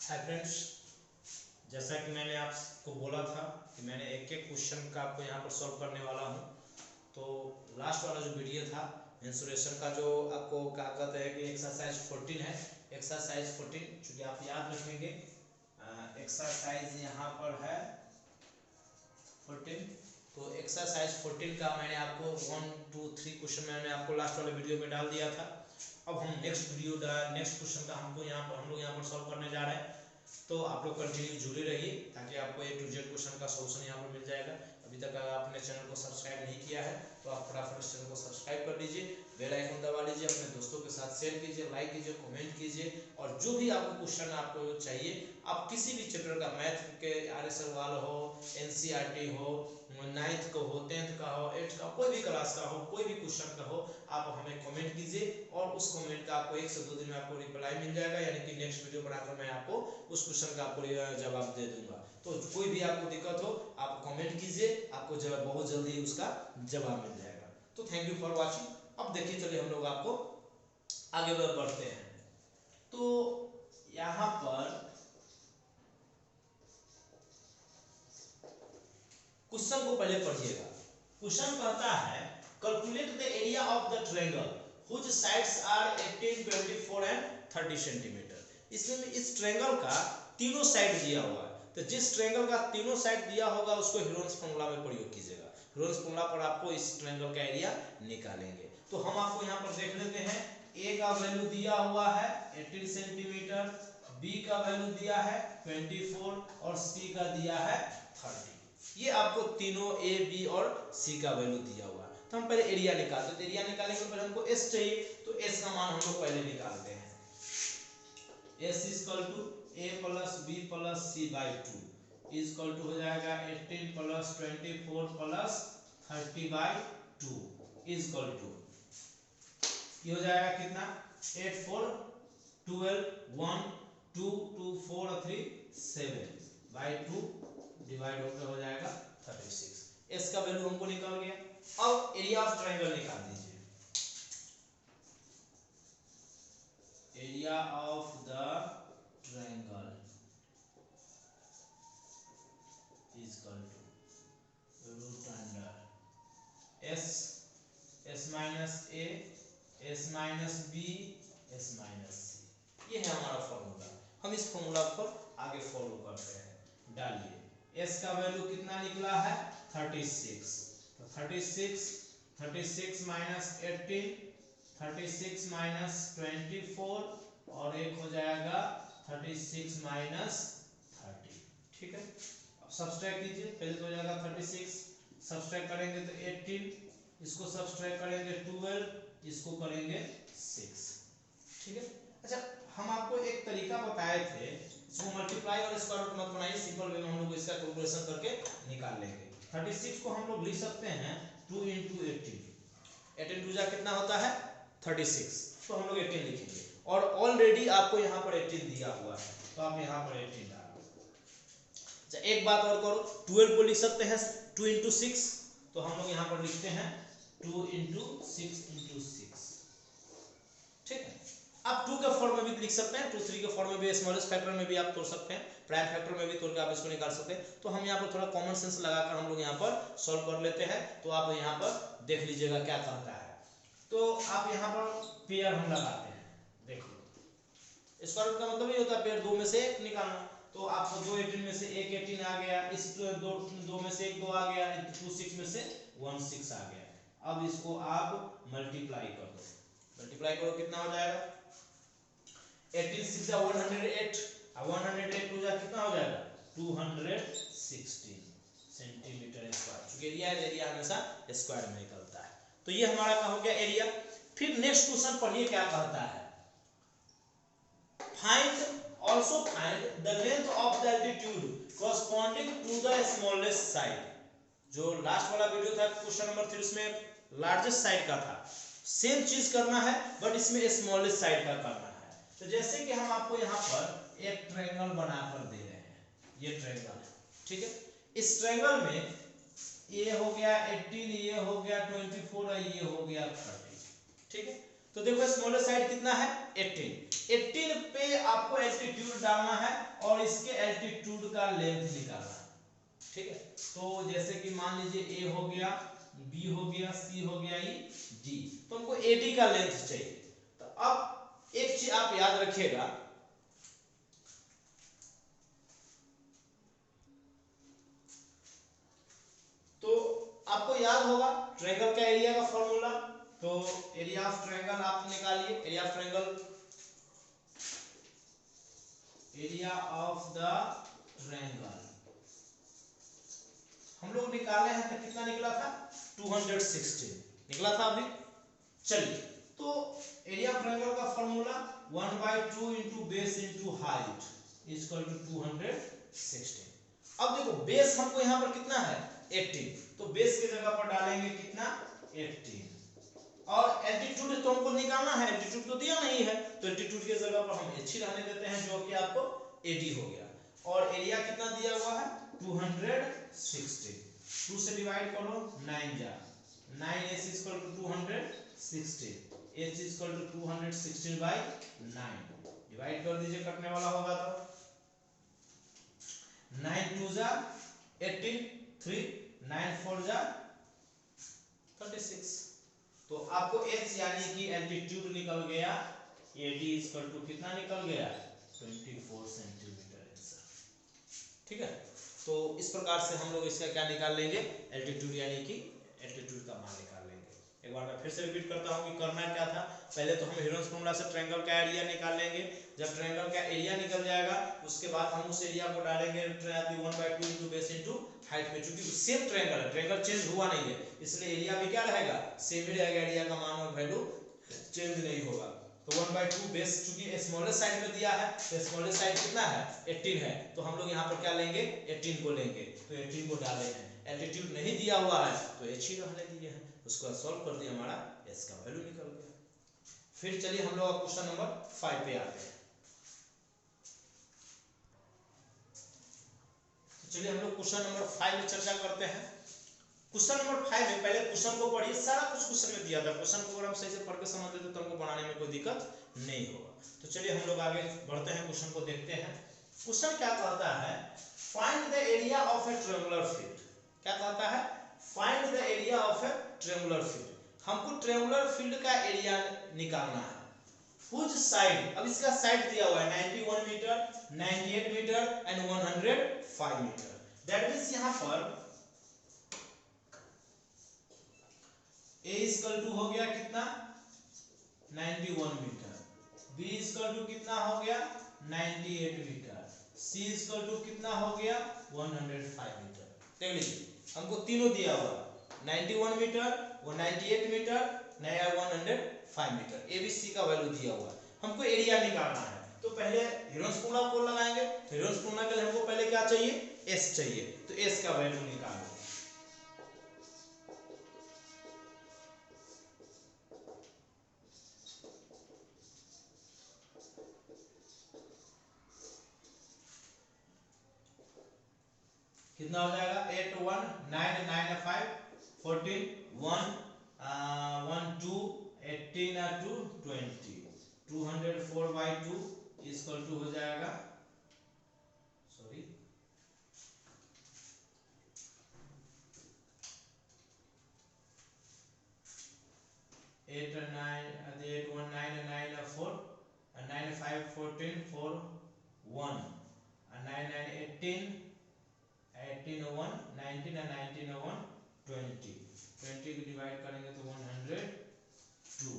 Hi friends, जैसा कि मैंने आपको बोला था कि मैंने एक एक क्वेश्चन का आपको यहाँ पर सॉल्व करने वाला हूँ। तो लास्ट वाला जो वीडियो था मेंसुरेशन का, जो आपको क्या कहते हैं कि एक्सरसाइज 14 है। एक्सरसाइज 14 चूँकि आप याद रखेंगे, एक्सरसाइज यहाँ पर है 14। तो एक्सरसाइज 14 का मैंने आपको 1 2 3 क्वेश्चन मैंने आपको लास्ट वाले वीडियो में डाल दिया था। अब हम नेक्स्ट क्वेश्चन का हम लोग यहाँ पर सॉल्व करने जा रहे हैं। तो आप लोग कंटिन्यू जुड़े रहिए ताकि आपको A to Z क्वेश्चन का सॉल्यूशन यहाँ पर मिल जाएगा। अभी तक अगर आपने चैनल को सब्सक्राइब नहीं किया है तो आप फटाफट इस चैनल को सब्सक्राइब कर लीजिए, बेल आइकन दबा लीजिए, अपने दोस्तों के साथ शेयर कीजिए, लाइक कीजिए, कमेंट कीजिए। और जो भी आपको क्वेश्चन आपको चाहिए, आप किसी भी चैप्टर का, मैथ के आर्य सवाल हो, NCERT हो, 9th का हो, 10th का हो, 8th का, कोई भी क्लास का हो, कोई भी क्वेश्चन का हो, आप हमें कमेंट कीजिए और उस कमेंट का आपको 1 से 2 दिन में आपको रिप्लाई मिल जाएगा। यानी कि नेक्स्ट वीडियो बनाकर मैं आपको उस क्वेश्चन का आपको जवाब दे दूंगा। तो कोई भी आपको दिक्कत हो आप कमेंट कीजिए, आपको जवाब बहुत जल्दी उसका जवाब मिल जाएगा। तो थैंक यू फॉर वॉचिंग। अब देखिए, चलिए हम लोग आपको आगे बढ़ते हैं। तो यहाँ पर क्वेश्चन को पहले पढ़िएगा। क्वेश्चन कहता है calculate the area of the triangle which sides are 18, 24 and 30 centimetre. इसमें इस ट्रायंगल का तीनों साइड दिया हुआ है। तो जिस ट्रायंगल का तीनों साइड दिया होगा उसको हीरोन्स फॉर्मूला में प्रयोग कीजिएगा। हीरोन्स फॉर्मूला पर आपको इस ट्रायंगल का एरिया निकालेंगे। तो हम आपको यहाँ पर देख लेते हैं। ए का वैल्यू दिया हुआ है 18 सेंटीमीटर, बी का वैल्यू दिया है 24 और सी का दिया है 30। ये आपको तीनों ए, बी और सी का वैल्यू दिया हुआ है। तो हम पहले एरिया निकालते हैं। तो एरिया निकालने के पहले हमको एस चाहिए, तो एस का मान हम लोग पहले निकालते हैं। S equal to A plus B plus C by 2 equal to हो जाएगा 18 plus 24 plus 30 by 2 equal to ये हो जाएगा कितना, 8 4 12 1 2 2 4 3 7 बाई 2 डिवाइड होकर हो जाएगा 36। एस का वैल्यू हमको निकल गया। अब एरिया ऑफ ट्रायंगल निकाल दीजिए। Area of the triangle equal to root under S minus A, S minus B, S minus C. ये है हमारा फॉर्मूला। हम इस फॉर्मूला को आगे फॉलो करते हैं। डालिए, एस का वैल्यू कितना निकला है 36। तो 36 माइनस 18, 36 माइनस 24 और एक हो जाएगा 36 माइनस 30। ठीक है, अब सब्सट्रैक्ट कीजिए। पहले तो हो जाएगा 36, सब्सट्रैक्ट करेंगे तो 18, इसको सब्सट्रैक्ट करेंगे 12, इसको करेंगे 6। ठीक है। अच्छा, हम आपको एक तरीका बताए थे, इसको मल्टीप्लाई और स्क्वायर रूट मत बनाइए, सिंपल वे में हम लोग इसका कैलकुलेशन करके निकाल लेंगे। 36 को हम लोग लिख सकते हैं 2 × 18। 18 2 जा कितना होता है 36, तो हम लोग 18 लिखेंगे। और ऑलरेडी आपको यहाँ पर 18 दिया हुआ है, तो आप यहाँ पर 18 डालो। अच्छा, एक बात और करो, 12 को लिख सकते हैं 2 × 6, तो हम लोग यहाँ पर लिखते हैं 2 × 6 × 6। ठीक है। आप 2 के फॉर्म में भी लिख सकते हैं, 2 3 के फॉर्म में भी, स्मॉलेस्ट फैक्टर में भी आप तोड़ सकते हैं, प्राइम फैक्टर में भी तोड़ के आप इसको निकाल सकते हैं। तो हम यहाँ पर थोड़ा कॉमन सेंस लगाकर हम लोग यहाँ पर सॉल्व कर लेते हैं। तो आप यहाँ पर देख लीजिएगा क्या कहता है। तो आप यहाँ पर पेयर हम लगाते हैं। देखो, स्क्वायर रूट का मतलब ये होता है पेयर, 2 में से 1 निकालना। तो आपको 2 18 में से 1 18 आ गया, इस 2 में से 1 2 आ गया, 2 6 में से 1 6 आ गया। अब इसको आप मल्टीप्लाई कर दो। मल्टीप्लाई करो, कितना हो जाएगा 18 6 108 और 108 2 जा कितना हो जाएगा 216 सेंटीमीटर स्क्वायर। क्योंकि एरिया हमेशा स्क्वायर में निकलता है। तो ये हमारा क्या हो गया एरिया। फिर नेक्स्ट क्वेश्चन पढ़िए क्या कहता है। also find the length of the altitude corresponding to the smallest side। जो लास्ट वाला वीडियो था क्वेश्चन नंबर 3, उसमें लार्जेस्ट साइड का था। सेम चीज करना है बट इसमें स्मॉलेस्ट साइड का करना है। तो जैसे कि हम आपको यहाँ पर एक ट्रायंगल बनाकर दे रहे हैं, ये ट्रायंगल है। ठीक है, इस ट्रायंगल में ये हो गया 18, ये हो गया 24 और ये हो गया 30। ठीक है, तो देखो स्मॉलेस्ट साइड कितना है 18। 18 पे आपको एल्टीट्यूड डालना है और इसके एल्टीट्यूड का लेंथ निकालना है। ठीक है, तो जैसे कि मान लीजिए ए हो गया, बी हो गया, सी हो गया, ई, डी, तो हमको एडी का लेंथ चाहिए। तो अब एक चीज आप याद रखिएगा, तो आपको याद होगा ट्रायंगल का एरिया का फॉर्मूला। तो एरिया ऑफ ट्रायंगल आप निकालिए, area of triangle, area of the triangle हम लोग निकाले हैं, तो कितना निकला था 216 निकला था अभी। चलिए, तो एरिया ऑफ ट्रायंगल का formula 1/2 into base into height equal to 216। अब देखो बेस हमको यहाँ पर कितना है 18, तो बेस की जगह पर डालेंगे कितना 18, और एल्टीट्यूड तो हमको निकालना है, एल्टीट्यूड तो दिया नहीं है, तो एल्टीट्यूड की जगह पर हम h ही रहने देते हैं, जो कि आपको 80 हो गया। और एरिया कितना दिया हुआ है 260, 2 से डिवाइड करो 9 जा 9s equal to 260, h equal to 216/9 divide कर दीजिए, कटने वाला होगा तो 9 2 जा 18, 3 9 4 जा 36। तो आपको h यानी कि एल्टीट्यूड निकल गया, AD इक्वल टू कितना निकल गया 24 सेंटीमीटर आंसर। ठीक है, तो इस प्रकार से हम लोग इसका क्या निकाल लेंगे एल्टीट्यूड, यानी कि एल्टीट्यूड का मान निकाल लेंगे। एक बार मैं फिर से रिपीट करता हूं कि करना क्या था। पहले तो हम हीरोन्स फॉर्मूला से ट्रायंगल का एरिया निकाल लेंगे। जब ट्रायंगल का एरिया निकल जाएगा उसके बाद हम उस एरिया को डालेंगे 1/2 इंटू बेस इंटू हाइट पे, क्योंकि सेम ट्रायंगल है, ट्रायंगल चेंज हुआ नहीं है, इसलिए एरिया भी क्या रहेगा सेम ही रहेगा, एरिया का मान और वैल्यू चेंज नहीं होगा। तो 1/2 बेस चूंकि स्मॉलेस्ट साइड में दिया है, तो स्मॉलेस्ट साइड कितना है 18 है, तो हम लोग यहाँ पर क्या लेंगे 18 को लेंगे, तो 18 को डाले हैं। एल्टीट्यूड नहीं दिया हुआ है तो h ही रहने दिए हैं, उसको सॉल्व कर दिया, हमारा s का वैल्यू निकल गया। फिर चलिए हम लोग क्वेश्चन नंबर 5 पे आते हैं। तो चलिए हम लोग क्वेश्चन नंबर 5 में चर्चा करते हैं। क्वेश्चन नंबर 5 में पहले क्वेश्चन को पढ़िए, सारा कुछ क्वेश्चन में दिया था, क्वेश्चन को अगर हम सही से पढ़ के समझ लेते तो हमको बनाने में कोई दिक्कत नहीं होगा। तो चलिए हम लोग आगे बढ़ते हैं, क्वेश्चन को देखते हैं। क्वेश्चन क्या कहता है, find the area of A triangular field. क्या कहता है, find the area of A triangular field. हमको ट्रायंगुलर फील्ड का एरिया निकालना है। Whose साइड, अब इसका साइड दिया हुआ है 91 metre, 98 metre and 105 metre. That means यहां पर A इक्वल टू हो गया कितना 91 मीटर, B इक्वल टू कितना हो गया 98 मीटर, C इक्वल टू कितना हो गया 105 मीटर। देख लीजिए हमको तीनों दिया हुआ 91 मीटर, वो 98 मीटर, नया 105 मीटर, ABC का वैल्यू दिया हुआ है। हमको एरिया निकालना है, तो पहले हीरोन्स फॉर्मूला को लगाएंगे। हीरोन्स फॉर्मूला के लिए हमको पहले क्या चाहिए S चाहिए, तो S का वैल्यू निकालो। कितना हो जाएगा 8 1 9 9 5 14 1 1 2 18 2 20 204/2 इक्वल टू हो जाएगा, सॉरी 8 9 8 1 9 9 4 9 5 14 4 1 9 9 18 18 1 19 और 19 1 20 20 को डिवाइड करेंगे तो 102।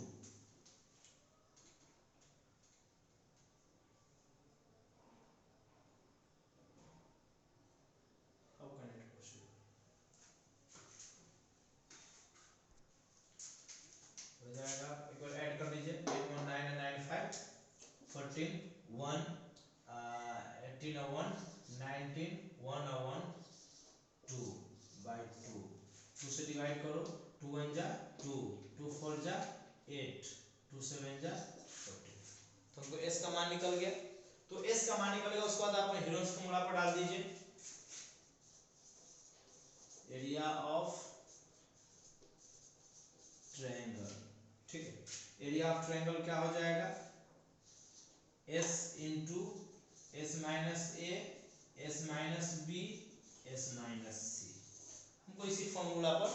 हाउ कैन इट पॉसिबल, हो जाएगा एक बार ऐड कर दीजिए 8 1 9 9 5 14 1 18 1 19 1 1 2/2 2 से डिवाइड करो 2 1 जा 2 2 4 जा 8 2 7 जा 14, तो हमको s का मान निकल गया। तो s का मान निकल गया, उसके बाद आप हीरोन्स फॉर्मूला पर डाल दीजिए, एरिया ऑफ ट्रायंगल। ठीक है, एरिया ऑफ ट्रायंगल क्या हो जाएगा, S into S minus A S minus B S minus C. हमको इसी फॉर्मूला पर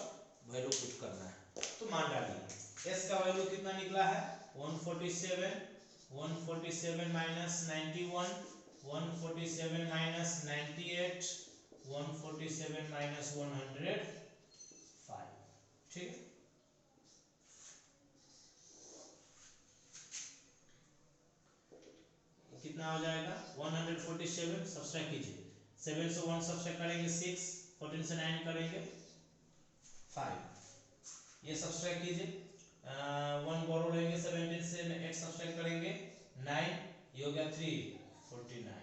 वैल्यू पुट करना है। तो मान डालिए एस का वैल्यू कितना निकला है 147, 147 माइनस 91, 147 माइनस 98, 147 माइनस 105। ठीक है, कितना हो जाएगा 147 सब्सट्रैक्ट कीजिए, 7 से 1 सब्सट्रैक्ट करेंगे 6, 14 से 9 करेंगे 5, ये सब्सट्रैक्ट कीजिए, 1 बोरो लेंगे 17 से 8 सब्सट्रैक्ट करेंगे 9, ये हो गया 349,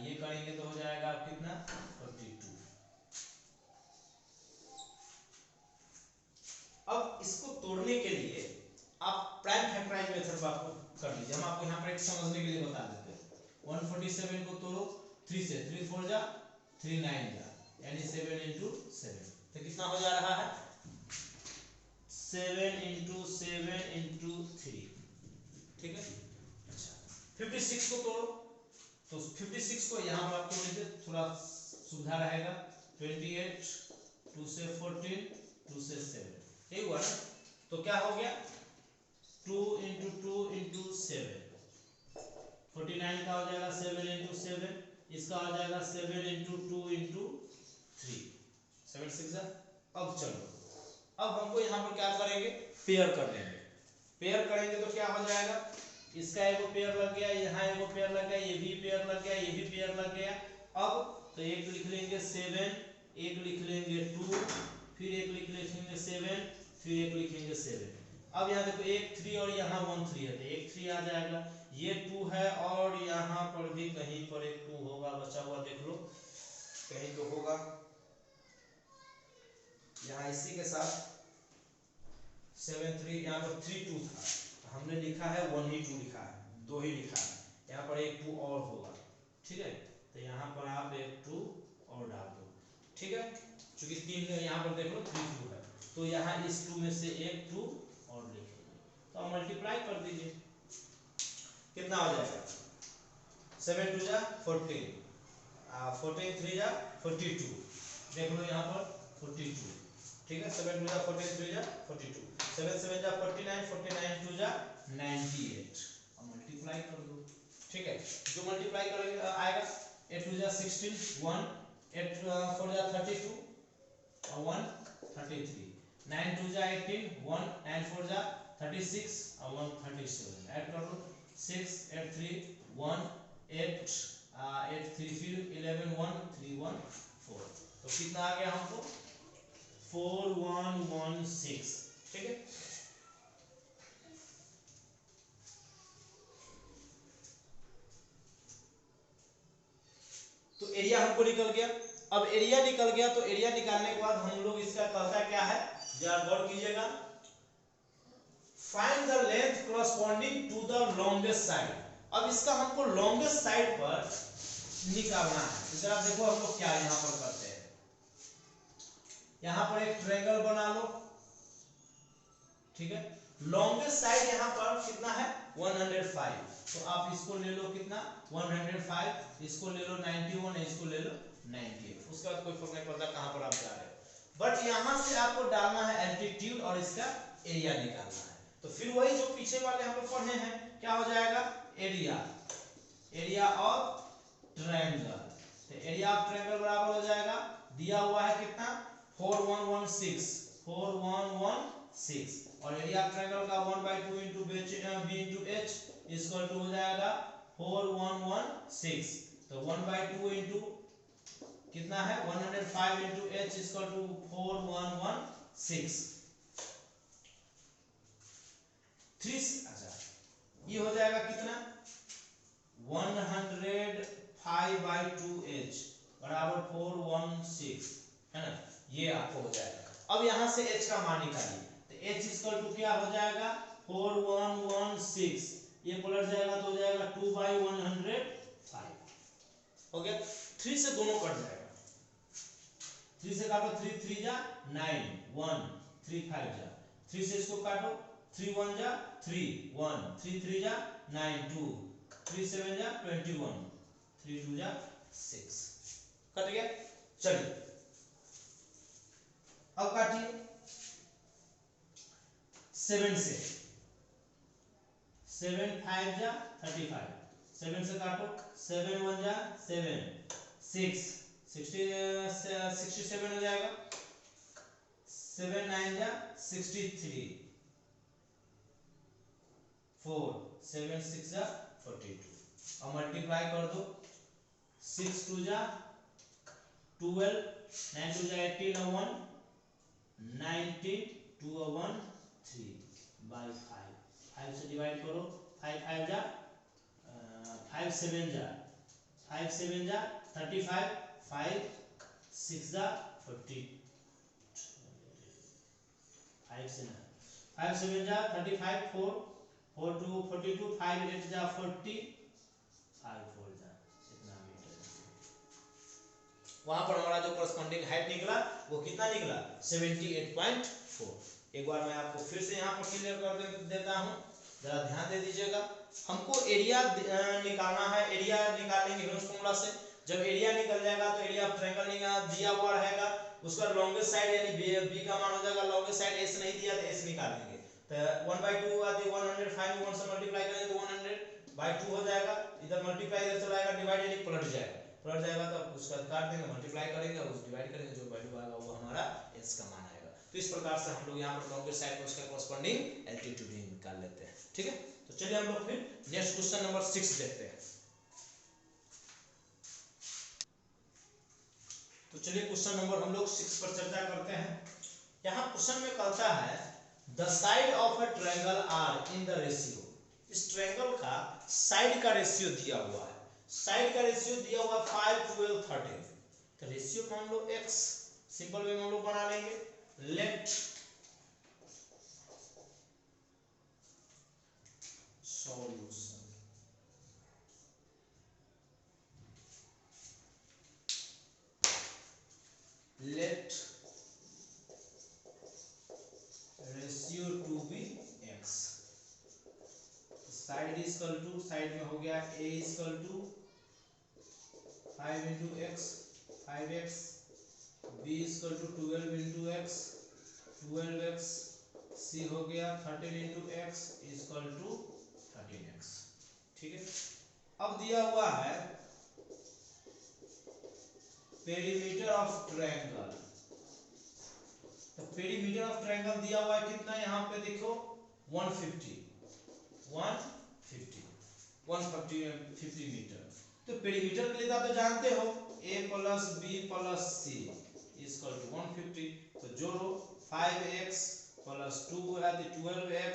ये करेंगे तो हो जाएगा कितना 42। अब इसको तोड़ने के लिए आप प्राइम फैक्टराइज मेथड पर आपको कर लीजिए। हम आपको यहाँ पर एक समझने के लिए बता देते हैं। 147 को तोड़ो 3 से, 3 4 जा 3 9 जा, यानी 7 इंटू 7, तो कितना हो जा रहा है 7 इंटू 7 इंटू 3। ठीक है, अच्छा 56 को तोड़ो, तो 56 को यहाँ पर आपको लीजिए थोड़ा सुविधा रहेगा, 28, 2 से 14, 2 से 7, यही हुआ ना, तो क्या हो गया 2 इंटू 2 इंटू 7, 49 का हो जाएगा 7 इंटू 7, इसका हो जाएगा 7 इंटू 2 इंटू 3, 7 6। अब चलो, अब हमको यहाँ पर क्या करेंगे पेयर कर देंगे। पेयर करेंगे तो क्या हो जाएगा, इसका एगो पेयर लग गया, यहाँ एगो पेयर लग गया, ये भी पेयर लग गया, ये भी पेयर लग गया। अब तो एक लिख लेंगे 7, एक लिख लेंगे 2, फिर एक लिखेंगे 7, फिर एक लिखेंगे 7। अब यहाँ देखो एक 3 और यहाँ 1 3 है, तो एक 3 आ जाएगा, ये 2 है और यहाँ पर भी कहीं पर एक 2 होगा, बचा हुआ देख लो कहीं तो होगा, यहाँ इसी के साथ 7 3, यहाँ पर 3 2 था, तो हमने लिखा है 1 ही 2 लिखा है, 2 ही लिखा है, यहाँ पर एक 2 और होगा। ठीक है, तो यहाँ पर आप एक 2 और डाल दो। ठीक है, चूंकि 3 यहाँ पर देख लो 3 2 है, तो यहाँ इस 2 में से एक 2 और लिखेंगे, तो आप मल्टीप्लाई कर दीजिए, कितना हो जाएगा 7 2 जा 14, 14 3 जा 42, देख लो यहाँ पर 42। ठीक है, 7 2 जा 14 3 जा 42, 7 7 जा 49, 49 2 जा 98, अब मल्टीप्लाई कर दो। ठीक है, जो मल्टीप्लाई करेंगे आएगा 8 2 जा 16, 1, 8 4 जा 32, 1 33, 9 2 जा 18, 1, 9 4 जा 36, 1 37, ऐड कर लो 6 8 3 1 8 8 3 फिर 11 1 3 1 4, तो कितना आ गया हमको 4116। ठीक है, तो एरिया हमको निकल गया। अब एरिया निकल गया तो एरिया निकालने के बाद हम लोग इसका कहता क्या है, जरा गौर कीजिएगा, find the length corresponding to the longest side. अब इसका हमको लॉन्गेस्ट साइड पर निकालना है, तो जरा देखो हम लोग क्या यहाँ पर करते हैं, यहाँ पर एक ट्रायंगल बना लो। ठीक है, लॉन्गेस्ट साइड यहाँ पर कितना है 105, तो आप इसको ले लो कितना 105, इसको ले लो 91, इसको ले लो 98, उसके बाद कोई फर्क नहीं पड़ता कहां पर आप जा रहे हो, बट यहां से आपको डालना है एल्टीट्यूड और इसका एरिया निकालना है। तो फिर वही जो पीछे वाले हम लोग पढ़े हैं, क्या हो जाएगा एरिया, एरिया ऑफ ट्रायंगल, तो एरिया ऑफ ट्रायंगल बराबर हो जाएगा, दिया हुआ है कितना 4116, 4116, और एरिया ऑफ ट्रायंगल का 1/2 into B into H equal to हो जाएगा 4116, तो 1/2 इंटू कितना है 105 इंटू एच इक्वल टू 4116, 3 अच्छा ये हो जाएगा कितना 105/2h बराबर 416, है ना, ये आपको हो जाएगा। अब यहां से h का मान निकालिए, तो h इक्वल टू क्या हो जाएगा 4116, ये पलट जाएगा तो हो जाएगा 2/105, हो गया। 3 से दोनों कट जाएगा, 3 से काटो 3 3 जा 9, 1 3 5 जा, 3 से इसको काटो 3 1 जा 3 1, 3 3 जा 9 2, 3 7 जा 21, 3 2 जा 6। कट गया। चलिए अब काटिए 7 से, 7 5 जा 35, 7 से काटो, 7 1 जा 7, 6 67 हो जाएगा, 7 9 जा 63, 4 7 6 जा 42। अब मल्टीप्लाई कर दो, 6 2 जा 12, 9 2 जा 18 और 1 19, 2 और 1 3 बाई 5, 5 से डिवाइड करो, 5 5 जा 5 7 जा 35, 5 6 जा 40, 5 से 5 7 जा 35, 4 4 2 42, 5 8 जा 40, 5 4 जा इतना मीटर। वहां पर हमारा जो करस्पॉन्डिंग हाइट निकला वो कितना निकला 78.4। एक बार मैं आपको फिर से यहाँ पर क्लियर कर देता हूँ, जरा ध्यान दे दीजिएगा। हमको एरिया निकालना है, एरिया निकालेंगे ह्यूजेंस फॉर्मूला से। जब एरिया निकल जाएगा तो एरिया ऑफ ट्रायंगल दिया हुआ रहेगा, उसका लॉन्गेस्ट साइड यानी बी का मान हो जाएगा, लॉन्गेस्ट साइड एस नहीं दिया तो एस निकालेंगे। तो 1/2 आती 105 में 1 से मल्टीप्लाई करेंगे तो 100/2 हो जाएगा। इधर मल्टीप्लाई इधर चला जाएगा, डिवाइड यानी पलट जाएगा तो उसका काट देंगे, मल्टीप्लाई करेंगे और उस डिवाइड करेंगे, जो वैल्यू आएगा वो हमारा एस का मान आएगा। तो इस प्रकार से हम लोग यहाँ पर लॉन्गेस्ट साइड में उसका कॉरस्पॉन्डिंग एल्टीट्यूड निकाल लेते हैं। ठीक है, तो चलिए हम लोग फिर नेक्स्ट क्वेश्चन नंबर 6 देखते हैं। तो चलिए क्वेश्चन नंबर हम लोग 6 पर चर्चा करते हैं। यहाँ क्वेश्चन में कहता है the side of a triangle are in the ratio. इस ट्रायंगल का साइड का रेशियो दिया हुआ है, साइड का रेशियो दिया हुआ 5 12 13। तो रेशियो को हम लोग x सिंपल वे में हम लोग बना लेंगे। Let solution let ratio to be x। Side is equal to, side में हो गया a is equal to 5 into x 5x, b is equal to 12 into x 12x, c हो गया 13 into x is equal to 13x। ठीक है, अब दिया हुआ है पेरीमीटर ऑफ ट्रायंगल। तो पेरीमीटर ऑफ ट्रायंगल दिया हुआ है कितना, यहाँ पे देखो 150 मीटर। तो पेरीमीटर के लिए आप तो जानते हो a plus b plus c equal to 150। तो जोड़ो 5x plus 12x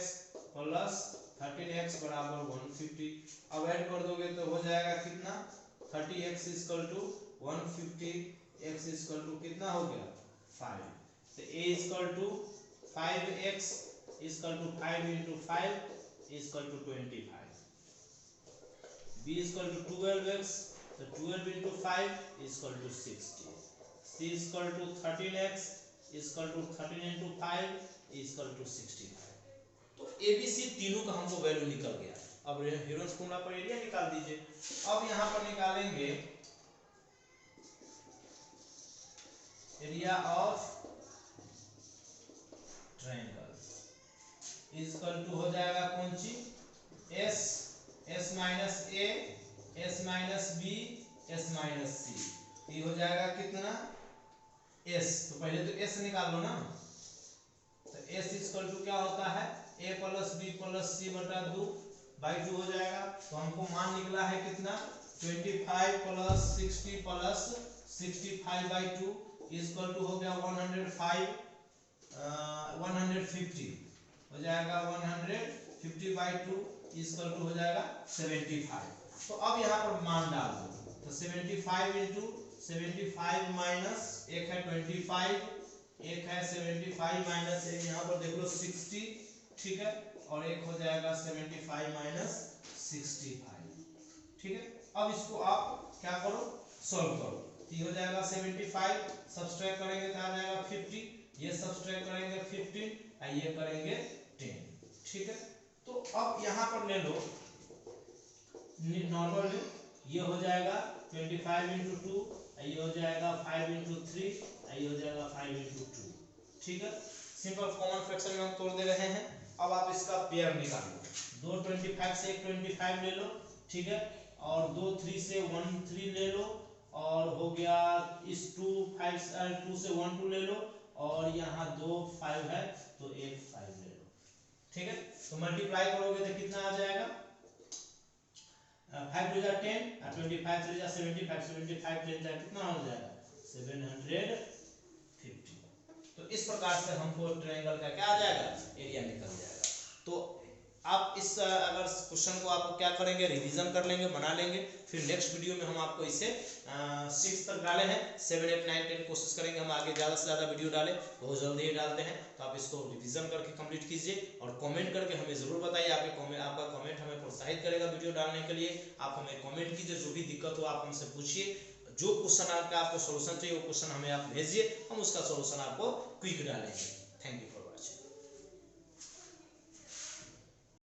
plus 13x बराबर 150। अब ऐड कर दोगे तो हो जाएगा कितना 30x equal to 150, x equal to कितना हो गया 5। तो a equal to 5x equal to 5 into 5 equal to 25, b equal to 12x, तो 12 into 5 equal to 60, c equal to 13x equal to 13 into 5 equal to 65। तो abc तीनों का हमको value निकल गया। अब ह्यूजेंस फॉर्मूला पर एरिया निकाल दीजिए। अब यहाँ पर निकालेंगे area of triangle equal to हो जाएगा कौन सी s minus a s minus b s minus c। ये हो जाएगा कितना s, तो पहले तो s निकाल लो ना। तो s इक्वल टू क्या होता है a plus b plus c बटा 2/2 हो जाएगा। तो हमको मान निकला है कितना 25 प्लस 60 प्लस 65/2 इक्वल टू हो गया 150 हो जाएगा 150/2 इक्वल टू हो जाएगा 75। तो अब यहाँ पर मान डाल दो। तो 75 into 75 माइनस एक है 25, एक है 75 माइनस एक यहाँ पर देख लो 60। ठीक है, और एक हो जाएगा 75 माइनस 65। ठीक है, अब इसको आप क्या करो सॉल्व करो। ये हो जाएगा 75 सब्सट्रैक्ट करेंगे तो आ जाएगा 50, ये सब्सट्रैक्ट करेंगे 15 और ये करेंगे 10। ठीक है। तो अब यहाँ पर ले लो नॉर्मल में, ये हो जाएगा 25 इंटू 2, ये हो जाएगा 5 इंटू 3, ये हो जाएगा 5 इंटू 2। ठीक है, सिंपल कॉमन फ्रैक्शन में हम तोड़ दे रहे हैं। अब आप इसका पेयर निकालो, दो 25 से एक 25 ले लो, ठीक है, और दो 3 से 1 3 ले लो, और हो गया इस 2 से 1 2 ले लो, और यहाँ 2 5 है तो एक 5 ले लो। ठीक है, तो मल्टीप्लाई करोगे तो कितना आ जाएगा, 5 टू जा 10 और 25 3 जा 75, 75 10 जा कितना हो जाएगा 750। तो इस प्रकार से हमको ट्रायंगल का क्या आ जाएगा, एरिया निकल जाएगा। तो आप इस अगर क्वेश्चन को आप क्या करेंगे, रिवीजन कर लेंगे, बना लेंगे, फिर नेक्स्ट वीडियो में हम आपको इसे 6 तक डाले हैं, 7 8 9 10 कोशिश करेंगे हम आगे ज़्यादा से ज़्यादा वीडियो डालें, बहुत जल्दी ही डालते हैं। तो आप इसको रिवीजन करके कंप्लीट कीजिए और कमेंट करके हमें ज़रूर बताइए। आपका कमेंट हमें प्रोत्साहित करेगा वीडियो डालने के लिए। आप हमें कमेंट कीजिए, जो भी दिक्कत हो आप हमसे पूछिए, जो क्वेश्चन आपको सोल्यूशन चाहिए वो क्वेश्चन हमें आप भेजिए, हम उसका सोल्यूशन आपको क्विक डालेंगे।